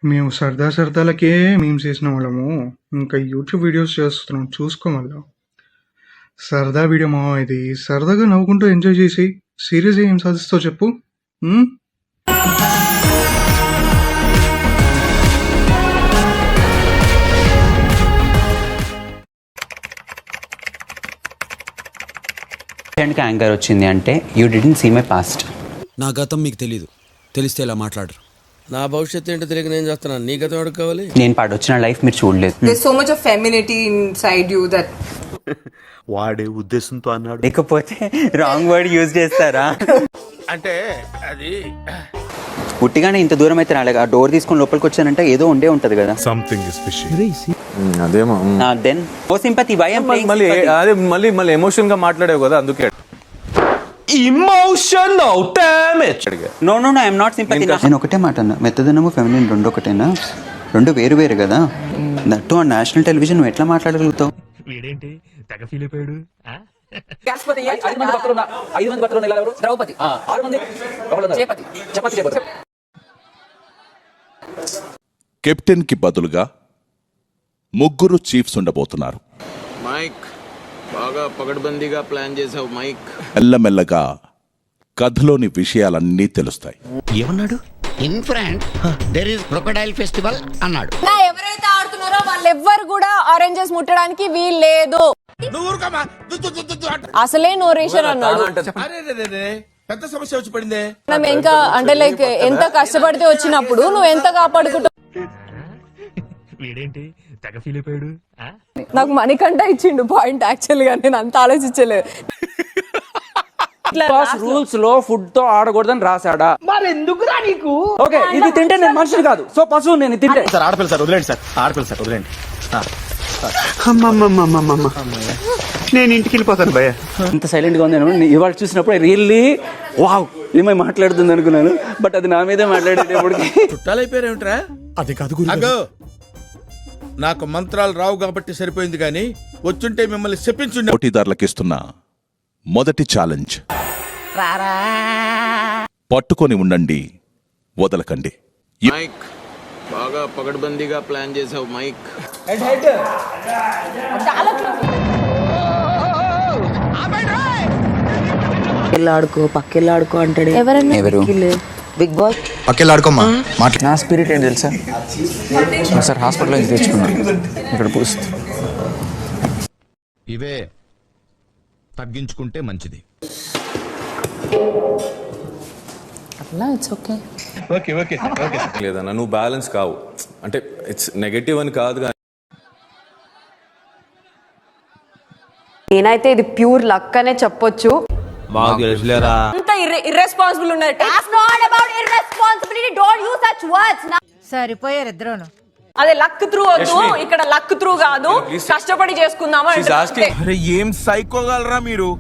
మేము సరదా సరదాలకే మీమ్స్ చేసిన వాళ్ళము. ఇంకా యూట్యూబ్ వీడియోస్ చేస్తున్నాం, చూసుకో మళ్ళా. సరదా వీడియో మావా ఇది. సరదాగా నవ్వుకుంటూ ఎంజాయ్ చేసి సీరియస్ ఏం సాధిస్తావు చెప్పు. ఉమ్? యాంకర్ వచ్చింది అంటే you didn't see my past. నా గతం మీకు తెలీదు, తెలిస్తే ఇలా మాట్లాడరు. నా భవిష్యత్తు ఏంటో తెలియక నేను చేస్తున్నాను, నీ గతం ఎవరికి కావాలి? నేను పాడొచ్చిన లైఫ్ మీరు చూడలేదు. There's so much of femininity inside you that వాడే ఉద్దేశంతో అన్నాడు. లేకపోతే రాంగ్ వర్డ్ యూజ్ చేస్తారా అంటే అది ఉట్టిగానే ఇంత దూరం అయితే రాలేక ఆ డోర్ తీసుకొని లోపలికి వచ్చానంటే ఏదో ఉండే ఉంటది కదా. Something is fishy. అదేమో దెన్ ఓ సింపతి భయం మళ్ళీ అదే మళ్ళీ ఎమోషన్ గా మాట్లాడావు కదా, అందుకే emotional damage. No I'm not sympathy. నేను ఒకటే మాట అన్నా, మెత్తదనము ఫెమినిన్ రెండు ఒకటేనా? రెండు వేరు వేరు కదా. దట్టు ఆ నేషనల్ టెలివిజన్ నువ్వు ఎట్లా మాట్లాడగలుగుతావు? వీడేంటి తెగ ఫీల్ అయిపోయాడు. కెప్టెన్ కి బదులుగా ముగ్గురు చీఫ్స్ ఉండబోతున్నారు. మైక్ బాగా పగడ్బందీగా ప్లాన్ చేసావు మైక్. మెల్లమెల్లగా కథలోని విషయాలన్నీ తెలుస్తాయి. ఏమన్నాడు? In front there is crocodile festival అన్నాడు. ఎవరైతే ఆడుతున్నారో వాళ్ళెవ్వరు కూడా ఆరెంజెస్ ముట్టడానికి వీల్లేదు. అసలే నోరేషన్ అన్నాడు. పెద్ద సమస్య వచ్చి పడిందే. మనం ఇంకా అంటే లైక్ ఎంత కష్టపడితే వచ్చినప్పుడు నువ్వు ఎంత కాపాడుకుంటావు. వీడేంటి తెగ ఫీల్ అయిపోయాడు. నాకు మణికంఠ ఇచ్చిండు పాయింట్, యాక్చువల్ గా నేను అంత ఆలోచించలేదు. రూల్స్ లో ఫుడ్ తో ఆడకూడదని రాశాడా? మరి ఎందుకురా నీకు? ఓకే, ఇది తింటే నేను మనిషిని కాదు, సో పశువు నేను తింటే. సార్ ఆడపిల్ల సార్ వదిలేండి, సార్ ఆడపిల్ల సార్ వదిలేండి. నేను ఇంటికి వెళ్ళిపోతాను భయ్య. ఇంత సైలెంట్ గా ఉంది. నేను ఇవాళ చూసినప్పుడు రియల్లీ వావ్ ఏమై మాట్లాడుతుంది అనుకున్నాను, బట్ అది నా మీదే మాట్లాడేటప్పటికి చుట్టాలైపోయారేమిట్రా? అది కాదు నాకు మంత్రాలు రావు కాబట్టి సరిపోయింది, కానీ వచ్చుంటే మిమ్మల్ని చెప్పించుండే. పోటీదారులకిస్తున్న మొదటి ఛాలెంజ్, పట్టుకొని ఉండండి, వదలకండి. మైక్ బాగా పగడ్బందీగా ప్లాన్ చేసావు మైక్. ఆడుకో పక్కెళ్ళాడుకో అంటాడు. ఎవరు? బిగ్ బాస్ పక్కెళ్ళాడుకోమ్మా. నా స్పిరిట్ ఏంటి తెలుసా? సార్ హాస్పిటల్ నుంచి తెచ్చుకున్నాను ఇక్కడ పూస్తుంది. ఇవే తగ్గించుకుంటే మంచిది. లేదన్నా నువ్వు బ్యాలెన్స్ కావు, అంటే ఇట్స్ నెగటివ్ అని కాదు కానీ నేనైతే ఇది ప్యూర్ లక్ అనే చెప్పొచ్చు. అంత ఇర్రెస్పాన్సిబుల్ ఉన్నారు. సరిపోయారు ఇద్దరును. అదే లక్ త్రూ వద్దు, ఇక్కడ లక్ త్రూ కాదు, కష్టపడి చేసుకుందామా. అరే ఏం సైకోగలరా మీరు?